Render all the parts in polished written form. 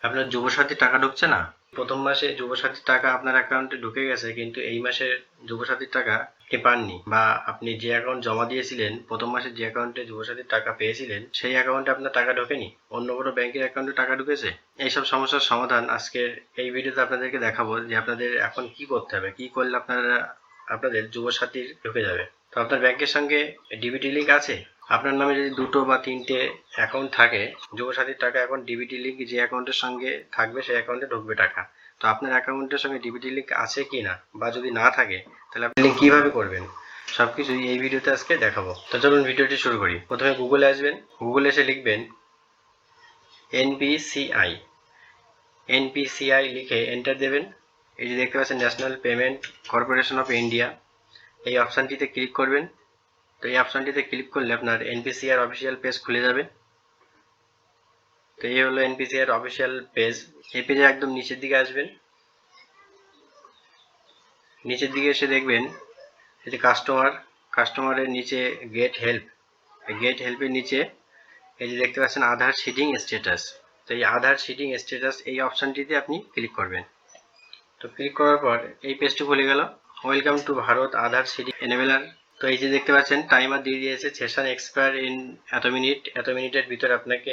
আপনার যুবসাথীর টাকা ঢুকছে না? প্রথম মাসে যুবসাথীর টাকা আপনার অ্যাকাউন্টে ঢুকে গেছে, কিন্তু এই মাসে যুবসাথীর টাকা আপনি পাননি, বা আপনি যে অ্যাকাউন্ট জমা দিয়েছিলেন, প্রথম মাসে যে অ্যাকাউন্টে যুবসাথীর টাকা পেয়েছিলেন সেই অ্যাকাউন্টে আপনার টাকা ঢোকেনি, অন্য কোনো ব্যাংকের অ্যাকাউন্টে টাকা ঢুকেছে। এইসব সমস্যার সমাধান আজকের এই ভিডিওতে আপনাদেরকে দেখাবো, যে আপনাদের এখন কি করতে হবে, কি করলে আপনাদের যুবসাথীর ঢুকে যাবে। তো আপনার ব্যাংকের সঙ্গে ডিবিটি লিঙ্ক আছে? আপনার নামে যদি দুটো বা তিনটে অ্যাকাউন্ট থাকে, যুবসাথীর টাকা এখন ডিবিটি লিঙ্ক যে অ্যাকাউন্টের সঙ্গে থাকবে সেই অ্যাকাউন্টে ঢুকবে টাকা। তো আপনার অ্যাকাউন্টের সঙ্গে ডিবিটি লিঙ্ক আছে কি না, বা যদি না থাকে তাহলে আপনি লিঙ্ক কিভাবে করবেন, সবকিছু এই ভিডিওতে আজকে দেখাবো। তো চলুন ভিডিওটি শুরু করি। প্রথমে গুগলে আসবেন, গুগলে এসে লিখবেন এনপিসিআই। এনপিসিআই লিখে এন্টার দেবেন। এই যে দেখতে পাচ্ছেন national payment corporation of India, এই অপশানটিতে ক্লিক করবেন। তো এই অপশানটিতে ক্লিক করলে আপনার এনপিসিআর অফিসিয়াল পেজ খুলে যাবে। তো এই হলো এনপিসিআর অফিসিয়াল পেজ। এই পেজে একদম নিচের দিকে আসবেন, নিচের দিকে এসে দেখবেন এই যে কাস্টমারের নিচে গেট হেল্প, গেট হেল্পের নিচে এই যে দেখতে পাচ্ছেন আধার সিডিং স্ট্যাটাস। তো এই আধার সিডিং স্ট্যাটাস এই অপশানটিতে আপনি ক্লিক করবেন। তো ক্লিক করার পর এই পেজটি খুলে গেল। Welcome to Bharat Aadhaar seeding enabler. তো এই যে দেখতে পাচ্ছেন টাইমার দিয়ে দিয়েছে, সেশন এক্সপায়ার ইন এত মিনিট, এত মিনিটের ভিতরে আপনাকে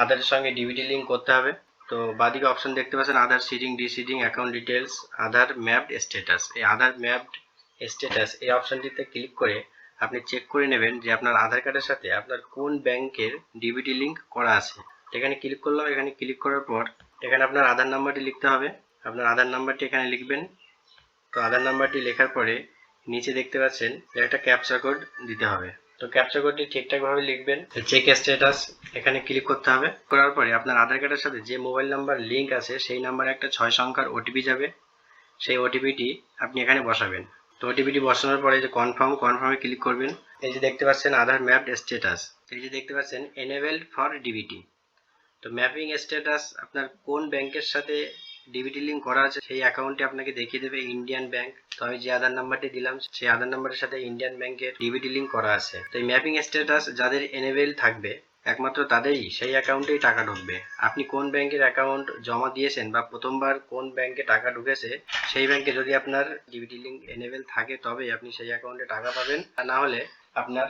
আধারের সঙ্গে ডিবিটি লিঙ্ক করতে হবে। তো বাদিকে অপশন দেখতে পাচ্ছেন আধার সিডিং, ডিসিডিং, অ্যাকাউন্ট ডিটেলস, আধার ম্যাপড স্ট্যাটাস। এই আধার ম্যাপড স্ট্যাটাস এই অপশনটিতে ক্লিক করে আপনি চেক করে নেবেন যে আপনার আধার কার্ডের সাথে আপনার কোন ব্যাংকের ডিবিটি লিঙ্ক করা আছে। এখানে ক্লিক করলাম। এখানে ক্লিক করার পর এখানে আপনার আধার নাম্বারটি লিখতে হবে। আপনার আধার নাম্বারটি এখানে লিখবেন। তো আধার নাম্বারটি লেখার পরে নিচে দেখতে পাচ্ছেন একটা ক্যাপচা কোড দিতে হবে। তো ক্যাপচা কোডটি ঠিকঠাকভাবে লিখবেন। চেক স্ট্যাটাস এখানে ক্লিক করতে হবে। করার পরে আপনার আধার কার্ডের সাথে যে মোবাইল নাম্বার লিঙ্ক আছে সেই নাম্বারে একটা 6 সংখ্যার ওটিপি যাবে। সেই ওটিপিটি আপনি এখানে বসাবেন। তো ওটিপিটি বসানোর পরে যে কনফার্মে ক্লিক করবেন। এই যে দেখতে পাচ্ছেন আধার ম্যাপড স্ট্যাটাস, এই যে দেখতে পাচ্ছেন এনেবেলড ফর ডিবিটি। তো ম্যাপিং স্ট্যাটাস আপনার কোন ব্যাংকের সাথে ডিবিটি লিঙ্ক করা আছে সেই অ্যাকাউন্টে আপনাকে দেখিয়ে দেবে ইন্ডিয়ান ব্যাংক। তো আমি যে আধার নাম্বারটি দিলাম সেই আধার নাম্বারের সাথে ইন্ডিয়ান ব্যাংকের ডিবিটি লিঙ্ক করা আছে। তো এই ম্যাপিং স্ট্যাটাস যাদের এনেবেল থাকবে একমাত্র তাদেরই সেই অ্যাকাউন্টেই টাকা ঢুকবে। আপনি কোন ব্যাংকের অ্যাকাউন্ট জমা দিয়েছেন বা প্রথমবার কোন ব্যাংকে টাকা ঢুকেছে সেই ব্যাংকে যদি আপনার ডিবিটি লিঙ্ক এনেবেল থাকে তবেই আপনি সেই অ্যাকাউন্টে টাকা পাবেন, আর না হলে আপনার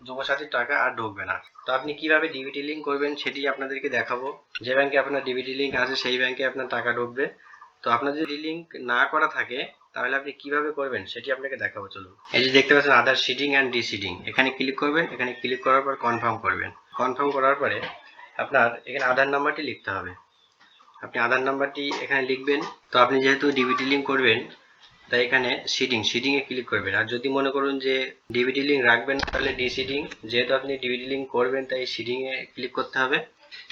যুবসাথীর টাকা আর ঢুকবে না। তো আপনি কিভাবে ডিবিটি লিঙ্ক করবেন সেটি আপনাদেরকে দেখাবো। যে ব্যাংকে আপনার ডিবিটি লিঙ্ক আছে সেই ব্যাংকে আপনার টাকা ঢুকবে। তো আপনার যদি লিঙ্ক না করা থাকে তাহলে আপনি কিভাবে করবেন সেটি আপনাকে দেখাবো। চলুন। এই যে দেখতে পাচ্ছেন আধার সিডিং অ্যান্ড ডিসিডিং, এখানে ক্লিক করবেন। এখানে ক্লিক করার পর কনফার্ম করবেন। কনফার্ম করার পরে আপনার এখানে আধার নাম্বারটি লিখতে হবে। আপনি আধার নাম্বারটি এখানে লিখবেন। তো আপনি যেহেতু ডিবিটি লিঙ্ক করবেন তাই এখানে সিডিং এ ক্লিক করবেন। আর যদি মনে করুন যে ডিবিটি লিঙ্ক রাখবেন তাহলে ডিসিডিং, যেহেতু আপনি ডিবিটি লিঙ্ক করবেন তাই সিডিং এ ক্লিক করতে হবে।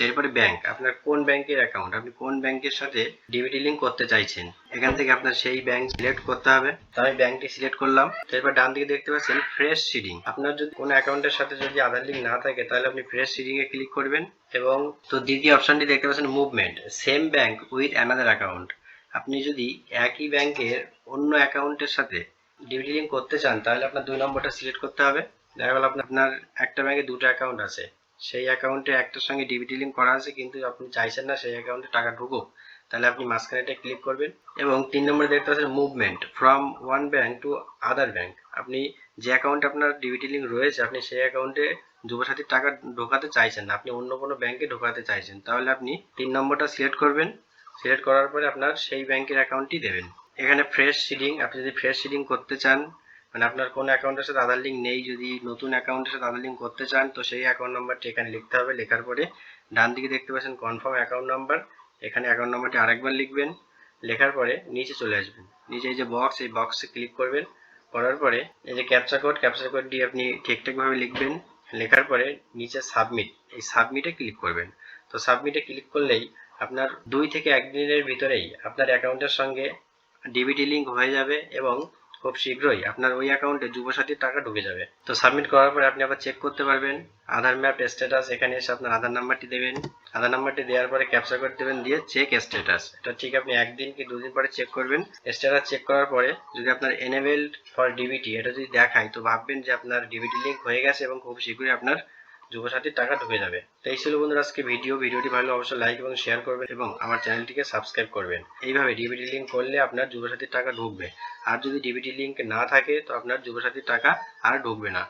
এরপরে ব্যাংক, আপনার কোন ব্যাংকের অ্যাকাউন্ট, আপনি কোন ব্যাংকের সাথে ডিবিটি লিঙ্ক করতে চাইছেন এখান থেকে আপনার সেই ব্যাংক সিলেক্ট করতে হবে। তো আমি ব্যাংকটি সিলেক্ট করলাম। এরপর ডান দিকে দেখতে পাচ্ছেন ফ্রেশ সিডিং। আপনার যদি কোনো অ্যাকাউন্টের সাথে যদি আধার লিঙ্ক না থাকে তাহলে আপনি ফ্রেশ সিডিং এ ক্লিক করবেন। এবং তো দ্বিতীয় অপশনটি দেখতে পাচ্ছেন movement, same bank with another account. আপনি যদি একই ব্যাংকের অন্য অ্যাকাউন্টের সাথে ডিবিটি লিঙ্ক করতে চান তাহলে আপনার 2 নম্বরটা সিলেক্ট করতে হবে। দেখা গেল আপনার একটা ব্যাংকে দুটো অ্যাকাউন্ট আছে, সেই অ্যাকাউন্টে একটার সঙ্গে ডিবিটি লিঙ্ক করা আছে কিন্তু আপনি চাইছেন না সেই অ্যাকাউন্টে টাকা ঢুকুক, তাহলে আপনি মাঝখানেটা ক্লিক করবেন। এবং 3 নম্বরে দেখতে পাচ্ছেন movement from one bank to other bank. আপনি যে অ্যাকাউন্টে আপনার ডিবিটি লিঙ্ক রয়েছে আপনি সেই অ্যাকাউন্টে যুবসাথীর টাকা ঢোকাতে চাইছেন না, আপনি অন্য কোনো ব্যাংকে ঢোকাতে চাইছেন, তাহলে আপনি 3 নম্বরটা সিলেক্ট করবেন। সিলেক্ট করার পরে আপনার সেই ব্যাংকের অ্যাকাউন্টটি দেবেন। এখানে ফ্রেশ সিডিং, আপনি যদি ফ্রেশ সিডিং করতে চান মানে আপনার কোন অ্যাকাউন্টের সাথে আধার লিঙ্ক নেই, যদি নতুন অ্যাকাউন্টের সাথে আধার লিঙ্ক করতে চান তো সেই অ্যাকাউন্ট নাম্বারটি এখানে লিখতে হবে। লেখার পরে ডান দিকে দেখতে পাচ্ছেন কনফার্ম অ্যাকাউন্ট নাম্বার, এখানে অ্যাকাউন্ট নাম্বারটি আরেকবার লিখবেন। লেখার পরে নিচে চলে আসবেন, নিচে এই যে বক্স, এই বক্সে ক্লিক করবেন। করার পরে এই যে ক্যাপচা কোডটি আপনি ঠিকঠাকভাবে লিখবেন। লেখার পরে নিচে সাবমিট, এই সাবমিটে ক্লিক করবেন। তো সাবমিটে ক্লিক করলেই আপনার 2 থেকে 1 দিনের ভিতরেই আপনার অ্যাকাউন্টের সঙ্গে ডিবিটি লিঙ্ক হয়ে যাবে এবং খুব শীঘ্রই আপনার ওই অ্যাকাউন্টে যুবসাথীর টাকা ঢুকে যাবে। তো সাবমিট করার পরে আপনি আবার চেক করতে পারবেন আধার ম্যাপ স্ট্যাটাস। এখানে এসে আপনার আধার নাম্বারটি দেবেন। আধার নাম্বারটি দেওয়ার পরে ক্যাপচা কোড দেবেন, দিয়ে চেক স্ট্যাটাস। এটা ঠিক আপনি 1 দিন কি 2 দিন পরে চেক করবেন। স্ট্যাটাস চেক করার পরে যদি আপনার এনেবেলড ফর ডিবিটি এটা যদি দেখায় তো ভাববেন যে আপনার ডিবিটি লিঙ্ক হয়ে গেছে এবং খুব শীঘ্রই আপনার যুবসাথীর টাকা ঢুকে যাবে। তো এই ছিল বন্ধুরা আজকে ভিডিওটি ভালো অবশ্যই লাইক এবং শেয়ার করবেন এবং আমার চ্যানেলটিকে সাবস্ক্রাইব করবেন। এইভাবে ডিবিটি লিঙ্ক করলে আপনার যুবসাথীর টাকা ঢুকবে, আর যদি ডিবিটি লিঙ্ক না থাকে তো আপনার যুবসাথীর টাকা আর ঢুকবে না।